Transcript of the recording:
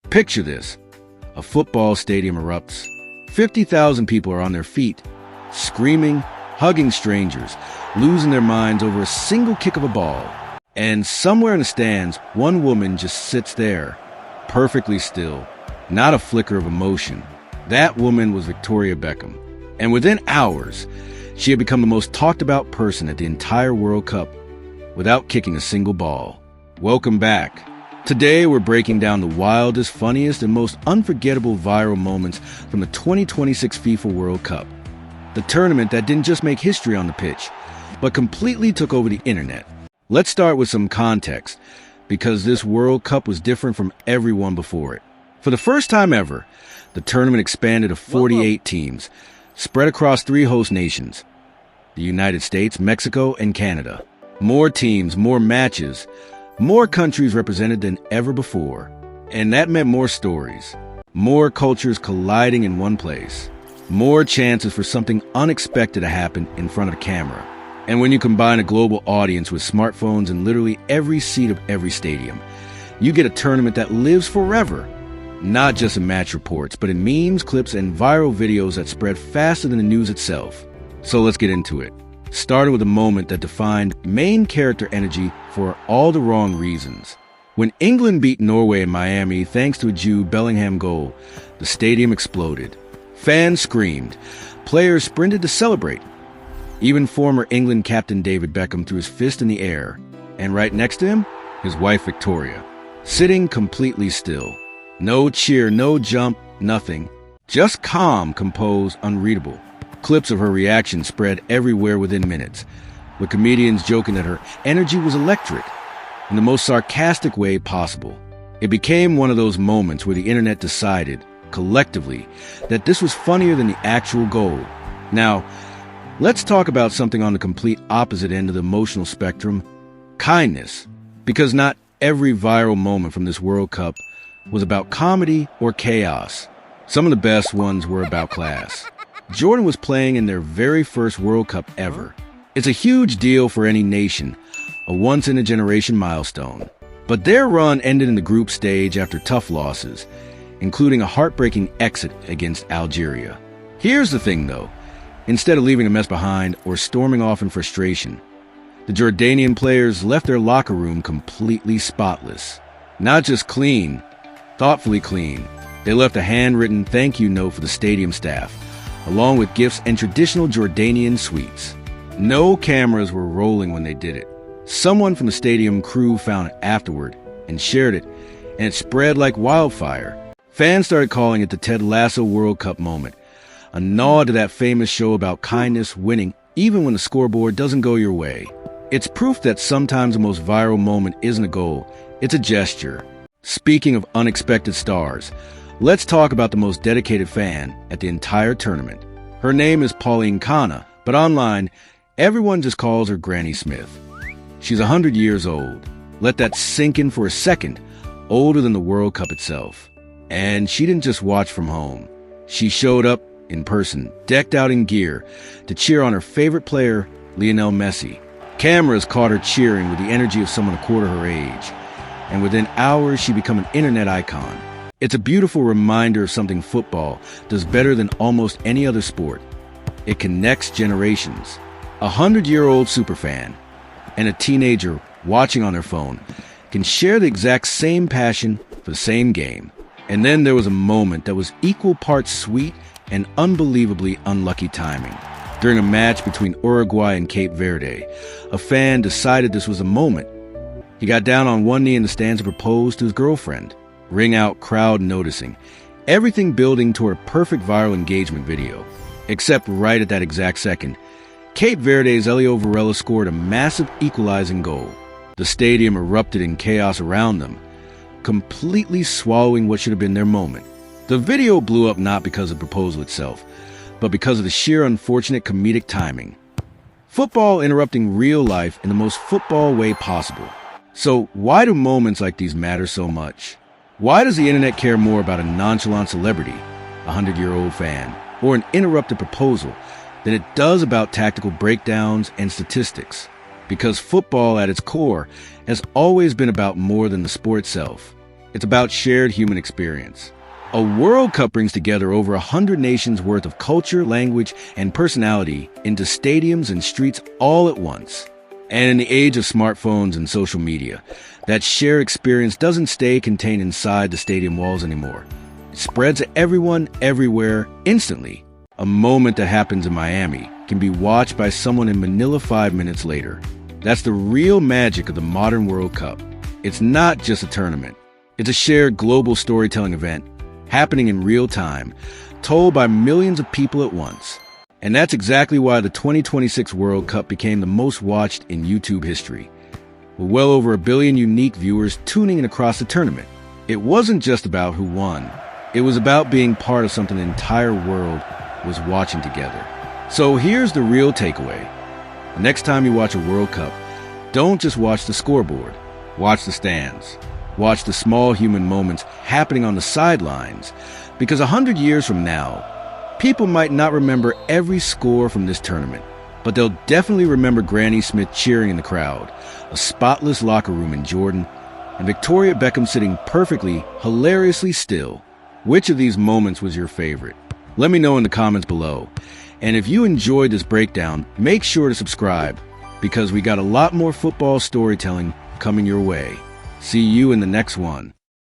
Picture this. A football stadium erupts. 50,000 people are on their feet, screaming, hugging strangers, losing their minds over a single kick of a ball. And somewhere in the stands, one woman just sits there, perfectly still, not a flicker of emotion. That woman was Victoria Beckham. And within hours, she had become the most talked about person at the entire World Cup without kicking a single ball. Welcome back. Today, we're breaking down the wildest, funniest, and most unforgettable viral moments from the 2026 FIFA World Cup. The tournament that didn't just make history on the pitch, but completely took over the internet. Let's start with some context, because this World Cup was different from everyone before it. For the first time ever, the tournament expanded to 48 teams, spread across 3 host nations, the United States, Mexico, and Canada. More teams, more matches, more countries represented than ever before. And that meant more stories, more cultures colliding in one place, more chances for something unexpected to happen in front of the camera. And when you combine a global audience with smartphones in literally every seat of every stadium, you get a tournament that lives forever. Not just in match reports, but in memes, clips, and viral videos that spread faster than the news itself. So let's get into it. Starting with a moment that defined main character energy for all the wrong reasons. When England beat Norway in Miami thanks to a Jude Bellingham goal, the stadium exploded. Fans screamed. Players sprinted to celebrate. Even former England captain David Beckham threw his fist in the air. And right next to him, his wife Victoria, sitting completely still. No cheer, no jump, nothing. Just calm, composed, unreadable. Clips of her reaction spread everywhere within minutes, with comedians joking that her energy was electric, in the most sarcastic way possible. It became one of those moments where the internet decided, collectively, that this was funnier than the actual goal. Now, let's talk about something on the complete opposite end of the emotional spectrum, kindness. Because not every viral moment from this World Cup was about comedy or chaos. Some of the best ones were about class. Jordan was playing in their very first World Cup ever. It's a huge deal for any nation, a once-in-a-generation milestone. But their run ended in the group stage after tough losses, including a heartbreaking exit against Algeria. Here's the thing, though. Instead of leaving a mess behind or storming off in frustration, the Jordanian players left their locker room completely spotless. Not just clean, thoughtfully clean. They left a handwritten thank you note for the stadium staff, along with gifts and traditional Jordanian sweets. No cameras were rolling when they did it. Someone from the stadium crew found it afterward and shared it, and it spread like wildfire. Fans started calling it the Ted Lasso World Cup moment, a nod to that famous show about kindness winning even when the scoreboard doesn't go your way. It's proof that sometimes the most viral moment isn't a goal, it's a gesture. Speaking of unexpected stars, let's talk about the most dedicated fan at the entire tournament. Her name is Pauline Kana, but online, everyone just calls her Granny Smith. She's 100 years old. Let that sink in for a second, older than the World Cup itself. And she didn't just watch from home. She showed up in person, decked out in gear, to cheer on her favorite player, Lionel Messi. Cameras caught her cheering with the energy of someone a quarter her age. And within hours, she became an internet icon. It's a beautiful reminder of something football does better than almost any other sport. It connects generations. A 100-year-old superfan and a teenager watching on their phone can share the exact same passion for the same game. And then there was a moment that was equal parts sweet and unbelievably unlucky timing. During a match between Uruguay and Cape Verde, a fan decided this was a moment. He got down on one knee in the stands and proposed to his girlfriend. Ring out, crowd noticing. Everything building toward a perfect viral engagement video. Except right at that exact second, Cape Verde's Elio Varela scored a massive equalizing goal. The stadium erupted in chaos around them, completely swallowing what should have been their moment. The video blew up not because of the proposal itself, but because of the sheer unfortunate comedic timing. Football interrupting real life in the most football way possible. So why do moments like these matter so much? Why does the internet care more about a nonchalant celebrity, a 100-year-old fan, or an interrupted proposal than it does about tactical breakdowns and statistics? Because football at its core has always been about more than the sport itself. It's about shared human experience. A World Cup brings together over 100 nations worth of culture, language, and personality into stadiums and streets all at once. And in the age of smartphones and social media, that shared experience doesn't stay contained inside the stadium walls anymore. It spreads to everyone, everywhere, instantly. A moment that happens in Miami can be watched by someone in Manila 5 minutes later. That's the real magic of the modern World Cup. It's not just a tournament. It's a shared global storytelling event happening in real time, told by millions of people at once. And that's exactly why the 2026 World Cup became the most watched in YouTube history, with well over 1 billion unique viewers tuning in across the tournament. It wasn't just about who won. It was about being part of something the entire world was watching together. So here's the real takeaway. The next time you watch a World Cup, don't just watch the scoreboard. Watch the stands. Watch the small human moments happening on the sidelines, because 100 years from now, people might not remember every score from this tournament, but they'll definitely remember Granny Smith cheering in the crowd, a spotless locker room in Jordan, and Victoria Beckham sitting perfectly, hilariously still. Which of these moments was your favorite? Let me know in the comments below. And if you enjoyed this breakdown, make sure to subscribe, because we got a lot more football storytelling coming your way. See you in the next one.